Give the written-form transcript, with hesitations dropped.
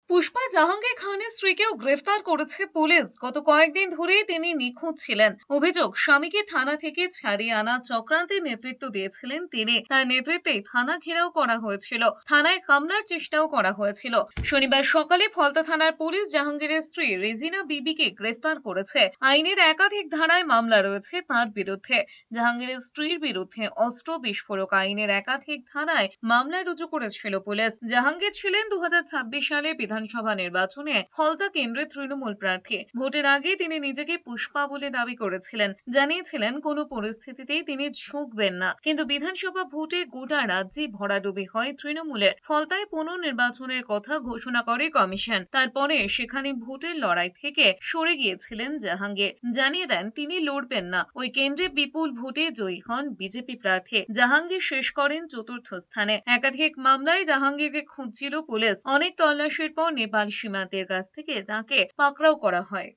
পুষ্পা জাহাঙ্গীর খানের স্ত্রীকেও গ্রেফতার করেছে পুলিশ। গত কয়েকদিন ধরেই তিনি নিখোঁজ ছিলেন। অভিযোগ, স্বামীকে থানা থেকে ছাড়িয়ে আনা চক্রান্তের নেতৃত্ব দিয়েছিলেন তিনি। তার নেতৃত্বেই থানা ঘেরাও করা হয়েছিল, থানায় হামলার চেষ্টাও করা হয়েছিল। শনিবার সকালে ফলতা থানার পুলিশ জাহাঙ্গীরের স্ত্রী রেজিনা বিবিকে গ্রেফতার করেছে। আইনের একাধিক ধারায় মামলা রয়েছে তার বিরুদ্ধে। জাহাঙ্গীরের স্ত্রীর বিরুদ্ধে অস্ত্র বিস্ফোরক আইনের একাধিক ধারায় মামলা রুজু করেছিল পুলিশ। জাহাঙ্গীর ছিলেন 2026 সালে বিধানসভা নির্বাচনে ফলতা কেন্দ্রে তৃণমূল প্রার্থী। ভোটের আগে তিনি নিজেকে পুষ্পা বলে দাবি করেছিলেন, জানিয়েছিলেন কোনো পরিস্থিতিতেই তিনি ঝুঁকবেন না। কিন্তু বিধানসভা ভোটে গোটা রাজ্যে ভরাডুবি হয় তৃণমূলের। ফলতায় পুনর্নির্বাচনের কথা ঘোষণা করে কমিশন। তারপরে সেখানে ভোটের লড়াই থেকে সরে গিয়েছিলেন জাহাঙ্গীর, জানিয়ে দেন তিনি লড়বেন না। ওই কেন্দ্রে বিপুল ভোটে জয়ী হন বিজেপি প্রার্থী। জাহাঙ্গীর শেষ করেন চতুর্থ স্থানে। একাধিক মামলায় জাহাঙ্গীরকে খুঁজছিল পুলিশ। অনেক তল্লাশির পর নেপাল সীমান্তের কাছ থেকে তাকে পাকড়াও করা হয়।